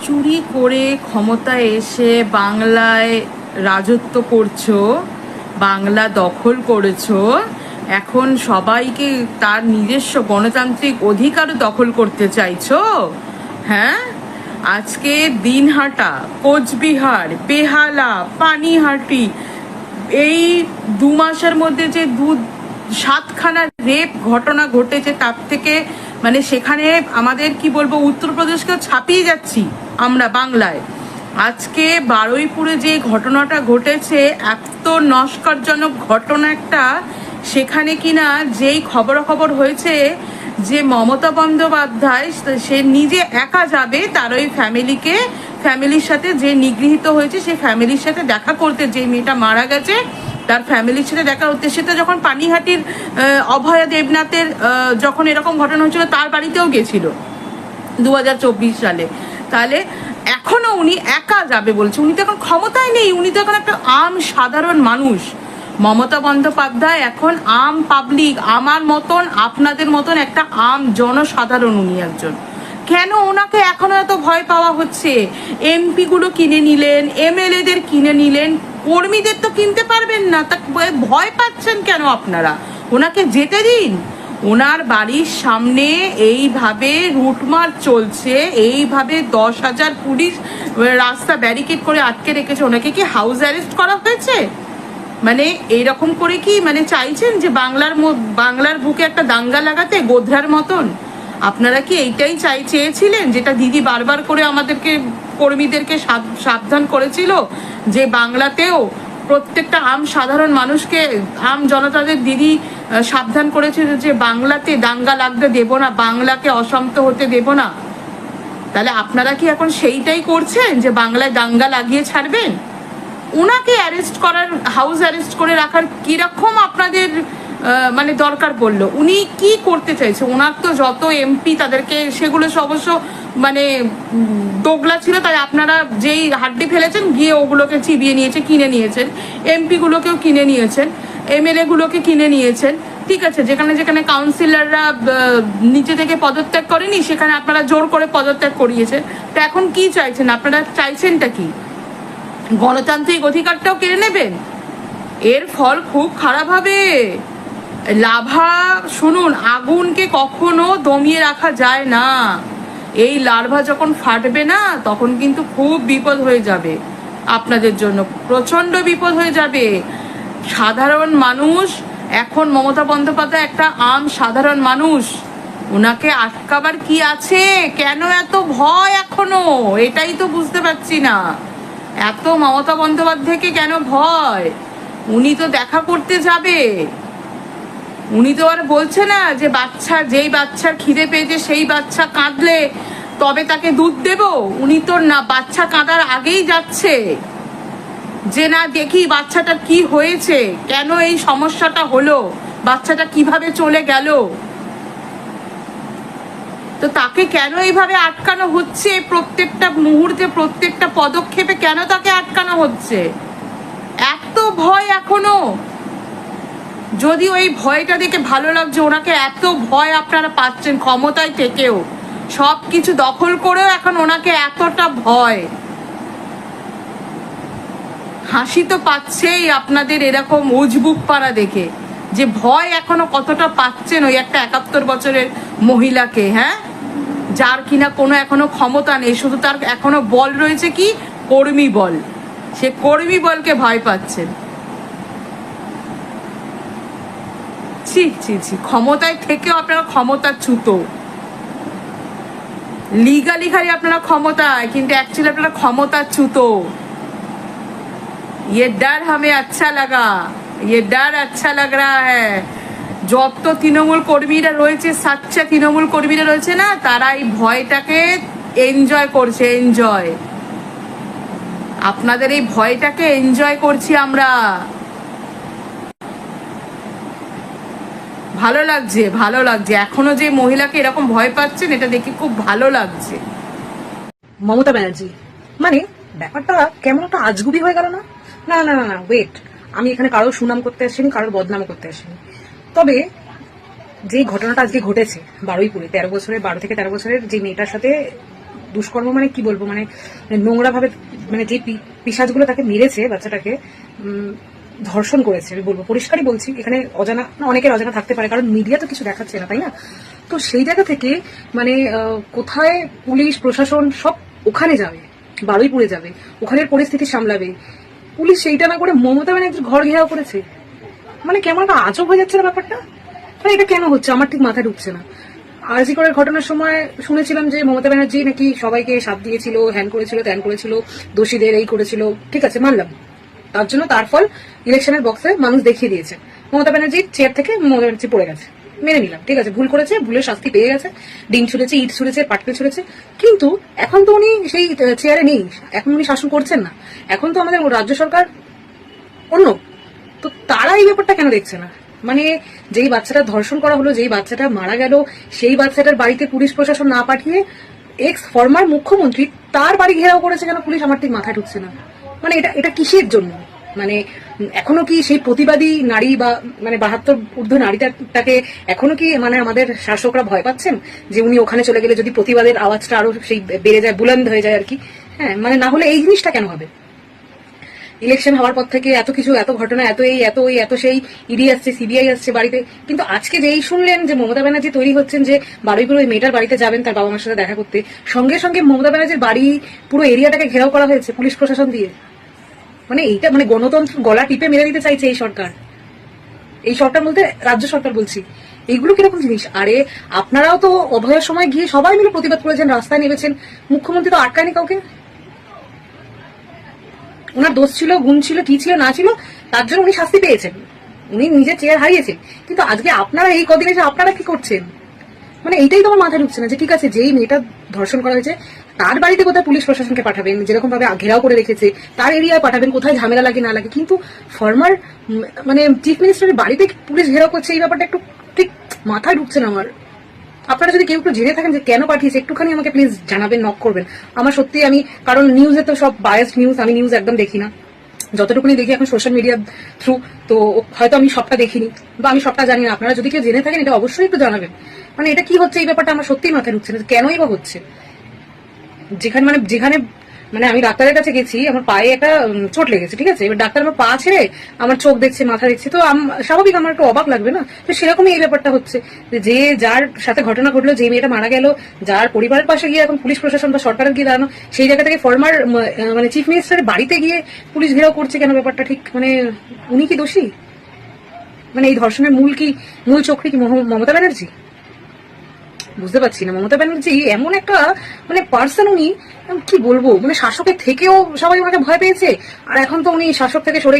চুরি করে ক্ষমতায় এসে বাংলায় রাজত্ব করছো, বাংলা দখল করেছো, এখন সবাইকে তার নিজস্ব গণতান্ত্রিক অধিকারও দখল করতে চাইছো। হ্যাঁ, আজকে দিনহাটা, কোচবিহার, বেহালা, পানিহাটি, এই 2 মাসের মধ্যে যে 7খানা রেপ ঘটনা ঘটেছে, তার থেকে মানে সেখানে আমাদের কি বলবো, উত্তরপ্রদেশকে ছাপিয়ে যাচ্ছি আমরা বাংলায়। আজকে বারুইপুরে যে ঘটনাটা ঘটেছে, এত নস্করজনক ঘটনা একটা, সেখানে কিনা যেই খবরাখবর হয়েছে যে মমতা বন্দ্যোপাধ্যায় সে নিজে একা যাবে তার ওই ফ্যামিলির সাথে, যে নিগৃহীত হয়েছে সেই ফ্যামিলির সাথে দেখা করতে, যে মেয়েটা মারা গেছে তার ফ্যামিলির সাথে দেখা করতে। সেটা যখন পানিহাটির অভয়া দেবনাথের যখন এরকম ঘটনা হচ্ছিল, তার বাড়িতেও গেছিল 2024 সালে। তাহলে এখনো উনি একা যাবে বলছে। উনি তো এখন ক্ষমতায় নেই, উনি তো এখন একটা সাধারণ মানুষ। মমতা বন্দ্যোপাধ্যায় এখন পাবলিক, আমার মতন আপনাদের মতন একটা জনসাধারণ উনি একজন। কেন ওনাকে এখনো এত ভয় পাওয়া হচ্ছে? এমপি গুলো কিনে নিলেন, এমএলএদের কিনে নিলেন, কর্মীদের তো কিনতে পারবেন না, তা ভয় পাচ্ছেন কেন আপনারা? ওনাকে যেতে দিন। ওনার বাড়ির সামনে এইভাবে রুটমার চলছে, এইভাবে 10,000 পুলিশ রাস্তা ব্যারিকেড করে আটকে রেখেছে। ওনাকে কি হাউস অ্যারেস্ট করা হয়েছে? মানে এইরকম করে কি মানে চাইছেন যে বাংলার বুকে একটা দাঙ্গা লাগাতে, গোধরার মতন? আপনারা কি এইটাই চেয়েছিলেন, যেটা দিদি বারবার করে আমাদেরকে কর্মীদেরকে সাবধান করেছিল, যে বাংলাতেও প্রত্যেকটা সাধারণ মানুষকে, জনতাদের দিদি সাবধান করেছিল যে বাংলাতে দাঙ্গা লাগতে দেব না, বাংলাকে অশান্ত হতে দেব না? তাহলে আপনারা কি এখন সেইটাই করছেন, যে বাংলায় দাঙ্গা লাগিয়ে ছাড়বেন? ওনাকে অ্যারেস্ট করার, হাউস অ্যারেস্ট করে রাখার কিরকম আপনাদের মানে দরকার পড়লো? উনি কি করতে চাইছে? ওনার তো যত এমপি তাদেরকে, সেগুলো অবশ্য মানে দোগলা ছিল, তাই আপনারা যেই হাড্ডি ফেলেছেন গিয়ে ওগুলোকে চিবিয়ে নিয়েছে, কিনে নিয়েছেন। এমপি গুলোকেও কিনে নিয়েছেন, এমএলএ গুলোকে কিনে নিয়েছেন। ঠিক আছে, যেখানে যেখানে কাউন্সিলররা নিচে থেকে পদত্যাগ করেনি, সেখানে আপনারা জোর করে পদত্যাগ করিয়েছেন। তো এখন কি চাইছেন আপনারা? চাইছেনটা কি? গণতান্ত্রিক অধিকারটাও কেড়ে নেবেন? এর ফল খুব খারাপ হবে। লাভা, শুনুন, আগুনকে কখনো দমিয়ে রাখা যায় না। এই লার্ভা যখন ফাটবে না, তখন কিন্তু খুব বিপদ হয়ে যাবে আপনাদের জন্য, প্রচন্ড বিপদ হয়ে যাবে। সাধারণ মানুষ এখন, মমতা বন্দ্যোপাধ্যায় একটা সাধারণ মানুষ, ওনাকে আটকাবার কি আছে? কেন এত ভয় এখনো? এটাই তো বুঝতে পারছি না, এত মমতা বন্দ্যোপাধ্যায়কে কেন ভয়? উনি তো দেখা করতে যাবে। উনি তো আর বলছে না যে যেই বাচ্চার খিদে পেয়েছে সেই বাচ্চা কাঁদলে তবে তাকে দুধ দেব। উনি তো না, বাচ্চা কাঁদার আগেই যাচ্ছে যে না, দেখি বাচ্চাটার কি হয়েছে, কেন এই সমস্যাটা হলো, বাচ্চাটা কিভাবে চলে গেল। তো তাকে কেন এইভাবে আটকানো হচ্ছে? প্রত্যেকটা মুহূর্তে, প্রত্যেকটা পদক্ষেপে কেন তাকে আটকানো হচ্ছে? এত ভয় এখনো। যদি ওই ভয়টা দেখে ভালো লাগছে, ওনাকে এত ভয় আপনারা পাচ্ছেন ক্ষমতায় থেকেও, সবকিছু দখল করেও এখন ওনাকে এতটা ভয়। হাসি তো পাচ্ছেই আপনাদের এরকম উজবুক পাড়া দেখে, যে ভয় এখনো কতটা পাচ্ছেন ওই একটা 71 বছরের মহিলাকে। হ্যাঁ, যার কিনা কোনো এখনো ক্ষমতা নেই, শুধু তার এখনো বল রয়েছে, কি কর্মী বল। সে কর্মী বলকে ভয় পাচ্ছেন। ছি ছি ছি, ক্ষমতায় থেকেও আপনারা ক্ষমতাচ্যুত। লিগালি খালি আপনারা ক্ষমতায়, কিন্তু অ্যাকচুয়ালি আপনারা ক্ষমতাচ্যুত। ये डर हमें अच्छा लगा, ये डर अच्छा लग रहा है। যত তৃণমূল কর্মীরা রয়েছে, সাচ্চা তৃণমূল কর্মীরা রয়েছে না, তারা এই ভয়টাকে এনজয় করছে। এনজয়, আপনাদের এই ভয়টাকে এনজয় করছি আমরা। ভালো লাগছে, ভালো লাগছে। এখনো যে মহিলাকে এরকম ভয় পাচ্ছেন, এটা দেখে খুব ভালো লাগছে। মমতা ব্যানার্জি মানে ব্যাপারটা কেমন একটা আজগুবি হয়ে গেল না? না না না, ওয়েট, আমি এখানে কারোর সুনাম করতে আসিনি, কারোর বদনাম করতে আসিনি। তবে যে ঘটনাটা আজকে ঘটেছে বারুইপুরে, 12 থেকে 13 বছরের যে মেয়েটার সাথে দুষ্কর্ম মানে কি বলবো, মানে নোংরা ভাবে, মানে যে পিশাচগুলো তাকে মেরেছে বাচ্চাটাকে, ধর্ষণ করেছে, আমি বলবো, পরিষ্কারই বলছি। এখানে অজানা না, অনেকের অজানা থাকতে পারে, কারণ মিডিয়া তো কিছু দেখাচ্ছে না, তাই না? তো সেই জায়গা থেকে মানে কোথায় পুলিশ প্রশাসন সব ওখানে যাবে, বারুইপুরে যাবে, ওখানের পরিস্থিতি সামলাবে, পুলিশ সেইটা না করে মমতা ব্যানার্জির ঘর ঘেরাও করেছে। মানে কেমন একটা আজব হয়ে যাচ্ছে না ব্যাপারটা। মানে এটা কেন হচ্ছে আমার ঠিক মাথায় ঢুকছে না। আরজি করের ঘটনার সময় শুনেছিলাম যে মমতা ব্যানার্জি নাকি সবাইকে সাথ দিয়েছিল, হ্যান করেছিল, ত্যান করেছিল, দোষীদের এই করেছিল, ঠিক আছে, মানলাম। তার জন্য তার ফল ইলেকশনের বক্সে মানুষ দেখিয়ে দিয়েছে। মমতা ব্যানার্জি চেয়ার থেকে মমতা ব্যানার্জি পড়ে গেছে, মেনে নিলাম, ঠিক আছে, ভুল করেছে, ভুলের শাস্তি পেয়ে গেছে, ডিম ছুঁড়েছে, ইট ছুঁড়েছে, পাটকেল ছুঁড়েছে। কিন্তু এখন তো উনি সেই চেয়ারে নেই, এখন উনি শাসন করছেন না, এখন তো আমাদের রাজ্য সরকার অন্য। তো তারা এই ব্যাপারটা কেন দেখছে না? মানে যেই বাচ্চাটা ধর্ষণ করা হলো, যেই বাচ্চাটা মারা গেল, সেই বাচ্চাটার বাড়িতে পুলিশ প্রশাসন না পাঠিয়ে এক্স ফর্মার মুখ্যমন্ত্রী তার বাড়ি ঘেরাও করেছে কেন পুলিশ, আমার ঠিক মাথায় ঢুকছে না। মানে এটা এটা কিসের জন্য? মানে এখনো কি সেই প্রতিবাদী নারী বা মানে 72 ঊর্ধ্ব নারীটাকে এখনো কি মানে আমাদের শাসকরা ভয় পাচ্ছেন যে উনি ওখানে চলে গেলে যদি প্রতিবাদের আওয়াজটা আরো সেই বেড়ে যায়, বুলন্দ হয়ে যায় আর কি? হ্যাঁ, মানে না হলে এই জিনিসটা কেন হবে? ইলেকশন হওয়ার পর থেকে এত কিছু, এত ঘটনা, এত সেই ইডি আসছে, সিবিআই আসছে বাড়িতে, কিন্তু আজকে যেই শুনলেন যে মমতা ব্যানার্জি তৈরি হচ্ছেন যে বারুইপুর ওই মেয়েটার বাড়িতে যাবেন তার বাবা মার সাথে দেখা করতে, সঙ্গে সঙ্গে মমতা ব্যানার্জির বাড়ি পুরো এরিয়াটাকে ঘেরাও করা হয়েছে পুলিশ প্রশাসন দিয়ে। মানে এইটা মানে গণতন্ত্র গলা টিপে মেরে দিতে চাইছে এই সরকার। এই সরকার বলতে রাজ্য সরকার বলছি। এইগুলো কিরকম জিনিস? আরে আপনারাও তো অভয়ের সময় গিয়ে সবাই মিলে প্রতিবাদ করেছেন, রাস্তায় নেমেছেন, মুখ্যমন্ত্রী তো আটকায়নি কাউকে। ওনার দোষ ছিল, গুণ ছিল, কি ছিল না ছিল, তার জন্য উনি শাস্তি পেয়েছেন, উনি নিজের চেয়ার হারিয়েছেন। কিন্তু আজকে আপনারা এই কদিন এসে আপনারা কি করছেন? মানে এইটাই তোমার মাথায় ঢুকছে না যে ঠিক আছে, যেই মেয়েটা ধর্ষণ করা হয়েছে তার বাড়িতে কোথায় পুলিশ প্রশাসনকে পাঠাবেন, যেরকম ভাবে ঘেরাও করে রেখেছে তার এরিয়ায় পাঠাবেন, কোথায় ঝামেলা লাগে না লাগে, কিন্তু ফর্মার মানে চিফ মিনিস্টারের বাড়িতে পুলিশ ঘেরাও করছে, এই ব্যাপারটা একটু ঠিক মাথায় ঢুকছে না আমার। আপনারা যদি কেউ একটু জেনে থাকেন যে কেন পাঠিয়েছে, একটুখানি আমাকে প্লিজ জানাবেন, নক করবেন। আমার সত্যি, আমি কারণ নিউজে তো সব বায়াসড নিউজ, আমি নিউজ একদম দেখি না, যতটুকুনি দেখি এখন সোশ্যাল মিডিয়ার থ্রু, তো হয়তো আমি সবটা দেখিনি বা আমি সবটা জানি না। আপনারা যদি কেউ জেনে থাকেন এটা অবশ্যই একটু জানাবেন। মানে এটা কি হচ্ছে এই ব্যাপারটা আমার সত্যিই মাথায় ঢুকছে না, কেনই বা হচ্ছে। যেখানে মানে আমি ডাক্তারের কাছে গেছি, আমার পায়ে একটা চোট লেগেছে, ঠিক আছে, এবার ডাক্তার আমার পা ছেড়ে আমার চোখ দেখছে, মাথা দেখছে, তো স্বাভাবিক আমার একটু অবাক লাগবে না? তো সেরকমই এই ব্যাপারটা হচ্ছে যে যার সাথে ঘটনা ঘটলো, যে মেয়েটা মারা গেল, যার পরিবারের পাশে গিয়ে এখন পুলিশ প্রশাসন বা সরকারের গিয়ে দাঁড়ানো, সেই জায়গা থেকে ফর্মার মানে চিফ মিনিস্টারের বাড়িতে গিয়ে পুলিশ ঘেরাও করছে কেন? ব্যাপারটা ঠিক মানে উনি কি দোষী? মানে এই ধর্ষণের মূল চক্রী কি মমতা ব্যানার্জি? বুঝতে পারছি না। মমতা ব্যানার্জি এমন একটা মানে পার্সন, উনি কি বলবো, মানে শাসকের থেকেও সবাই ওনাকে ভয় পেয়েছে, আর এখন তো উনি শাসক থেকে সরে